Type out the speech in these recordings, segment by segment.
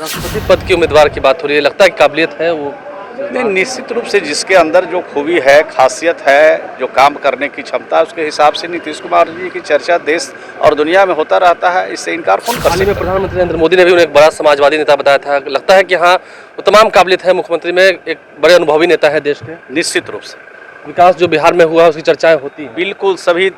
राष्ट्रपति पद के उम्मीदवार की बात हो रही है, लगता है कि काबिलियत है वो? नहीं, निश्चित रूप से जिसके अंदर जो खूबी है, खासियत है, जो काम करने की क्षमता है, उसके हिसाब से नीतीश कुमार जी की चर्चा देश और दुनिया में होता रहता है। इससे इनकार कौन कर हाल ही सकता में है? प्रधानमंत्री नरेंद्र मोदी ने भी उन्हें एक बड़ा समाजवादी नेता बताया था। लगता है कि हाँ, वो तमाम काबिलियत है मुख्यमंत्री में, एक बड़े अनुभवी नेता है देश के। निश्चित रूप से विकास जो बिहार में हुआ है उसकी चर्चाएं होती हैं। बिल्कुल सभी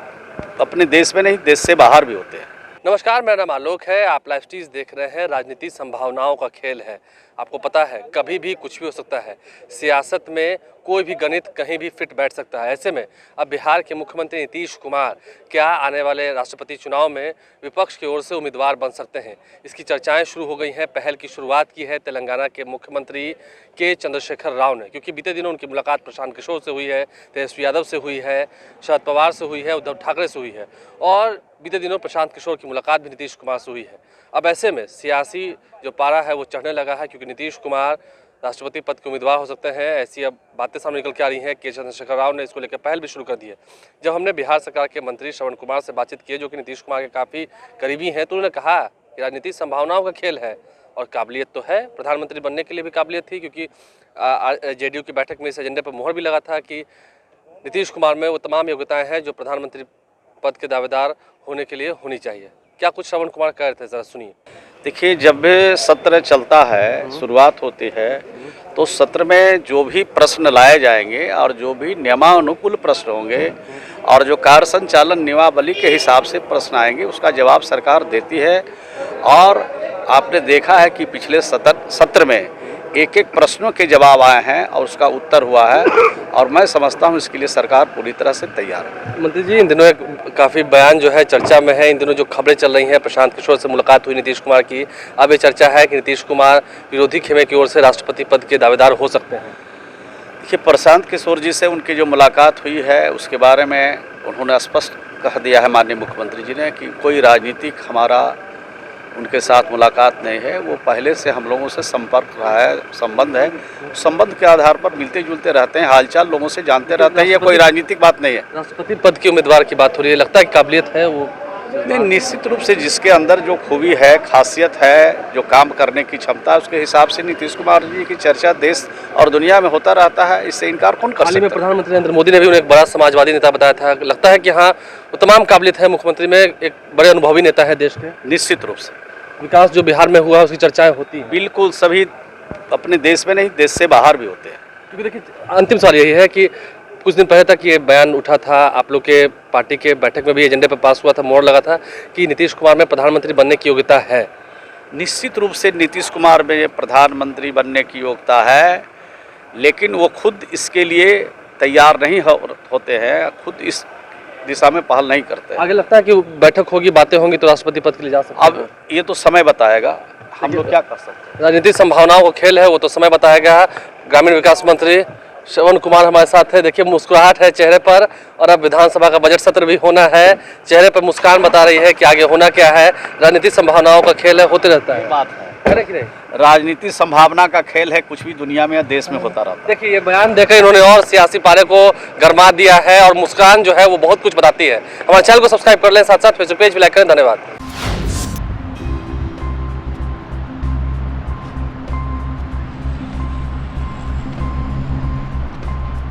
अपने देश में नहीं, देश से बाहर भी होते हैं। नमस्कार, मेरा नाम आलोक है। आप लाइव स्टीज देख रहे हैं। राजनीति संभावनाओं का खेल है। आपको पता है कभी भी कुछ भी हो सकता है। सियासत में कोई भी गणित कहीं भी फिट बैठ सकता है। ऐसे में अब बिहार के मुख्यमंत्री नीतीश कुमार क्या आने वाले राष्ट्रपति चुनाव में विपक्ष की ओर से उम्मीदवार बन सकते हैं, इसकी चर्चाएं शुरू हो गई हैं। पहल की शुरुआत की है तेलंगाना के मुख्यमंत्री के चंद्रशेखर राव ने, क्योंकि बीते दिनों उनकी मुलाकात प्रशांत किशोर से हुई है, तेजस्वी यादव से हुई है, शरद पवार से हुई है, उद्धव ठाकरे से हुई है और बीते दिनों प्रशांत किशोर की मुलाकात भी नीतीश कुमार से हुई है। अब ऐसे में सियासी जो पारा है वो चढ़ने लगा है, क्योंकि नीतीश कुमार राष्ट्रपति पद के उम्मीदवार हो सकते हैं। ऐसी अब बातें सामने निकल के आ रही हैं कि चंद्रशेखर राव ने इसको लेकर पहल भी शुरू कर दी है। जब हमने बिहार सरकार के मंत्री श्रवण कुमार से बातचीत की, जो कि नीतीश कुमार के काफ़ी करीबी हैं, तो उन्होंने कहा कि राजनीतिक संभावनाओं का खेल है और काबिलियत तो है। प्रधानमंत्री बनने के लिए भी काबिलियत थी, क्योंकि जेडीयू की बैठक में इस एजेंडे पर मुहर भी लगा था कि नीतीश कुमार में वो तमाम योग्यताएँ हैं जो प्रधानमंत्री पद के दावेदार होने के लिए होनी चाहिए। क्या कुछ श्रवण कुमार कह रहे थे, ज़रा सुनिए। देखिए, जब भी सत्र चलता है, शुरुआत होती है, तो सत्र में जो भी प्रश्न लाए जाएंगे और जो भी नियमानुकूल प्रश्न होंगे और जो कार्य संचालन नियमावली के हिसाब से प्रश्न आएंगे, उसका जवाब सरकार देती है। और आपने देखा है कि पिछले सत्र में एक एक प्रश्नों के जवाब आए हैं और उसका उत्तर हुआ है, और मैं समझता हूं इसके लिए सरकार पूरी तरह से तैयार है। मंत्री जी, इन दिनों एक काफ़ी बयान जो है चर्चा में है। इन दिनों जो खबरें चल रही हैं, प्रशांत किशोर से मुलाकात हुई नीतीश कुमार की, अब ये चर्चा है कि नीतीश कुमार विरोधी खेमे की ओर से राष्ट्रपति पद के दावेदार हो सकते हैं। देखिए, प्रशांत किशोर जी से उनकी जो मुलाकात हुई है उसके बारे में उन्होंने स्पष्ट कह दिया है माननीय मुख्यमंत्री जी ने कि कोई राजनीतिक हमारा उनके साथ मुलाकात नहीं है। वो पहले से हम लोगों से संपर्क रहा है, संबंध है। संबंध के आधार पर मिलते जुलते रहते हैं, हालचाल लोगों से जानते रहते हैं। ये कोई राजनीतिक बात नहीं है। राष्ट्रपति पद के उम्मीदवार की बात हो रही है, लगता है कि काबिलियत है वो? नहीं, निश्चित रूप से जिसके अंदर जो खूबी है, खासियत है, जो काम करने की क्षमता है, उसके हिसाब से नीतीश कुमार जी की चर्चा देश और दुनिया में होता रहता है। इससे इनकार कौन कर सकता है? हाल ही में प्रधानमंत्री नरेंद्र मोदी ने भी उन्हें एक बड़ा समाजवादी नेता बताया था। लगता है कि हाँ, वो तमाम काबिलियत है मुख्यमंत्री में, एक बड़े अनुभवी नेता है देश के। निश्चित रूप से विकास जो बिहार में हुआ है उसकी चर्चाएं होती हैं। बिल्कुल सभी अपने देश में नहीं, देश से बाहर भी होते हैं। क्योंकि देखिए, अंतिम सवाल यही है कि कुछ दिन पहले तक ये बयान उठा था, आप लोग के पार्टी के बैठक में भी एजेंडे पर पास हुआ था, मोड़ लगा था कि नीतीश कुमार में प्रधानमंत्री बनने की योग्यता है। निश्चित रूप से नीतीश कुमार में प्रधानमंत्री बनने की योग्यता है, लेकिन वो खुद इसके लिए तैयार नहीं होते हैं, खुद इस दिशा में पहल नहीं करते हैं। आगे लगता है कि बैठक होगी, बातें होंगी तो राष्ट्रपति पद के लिए जा सकते हैं। अब ये तो समय बताएगा, हम लोग क्या कर सकते हैं। राजनीतिक संभावनाओं का खेल है, वो तो समय बताएगा। ग्रामीण विकास मंत्री श्रवण कुमार हमारे साथ है। देखिए, मुस्कुराहट है चेहरे पर, और अब विधानसभा का बजट सत्र भी होना है। चेहरे पर मुस्कान बता रही है कि आगे होना क्या है। राजनीतिक संभावनाओं का खेल है, होते रहता है। बात है कि नहीं? राजनीति संभावना का खेल है, कुछ भी दुनिया में या देश में होता रहता है। देखिए, ये बयान देकर इन्होंने और सियासी पारे को गरमा दिया है, और मुस्कान जो है वो बहुत कुछ बताती है। हमारे चैनल को सब्सक्राइब कर लें, साथ साथ फेसबुक पेज भी लाइक करें। धन्यवाद।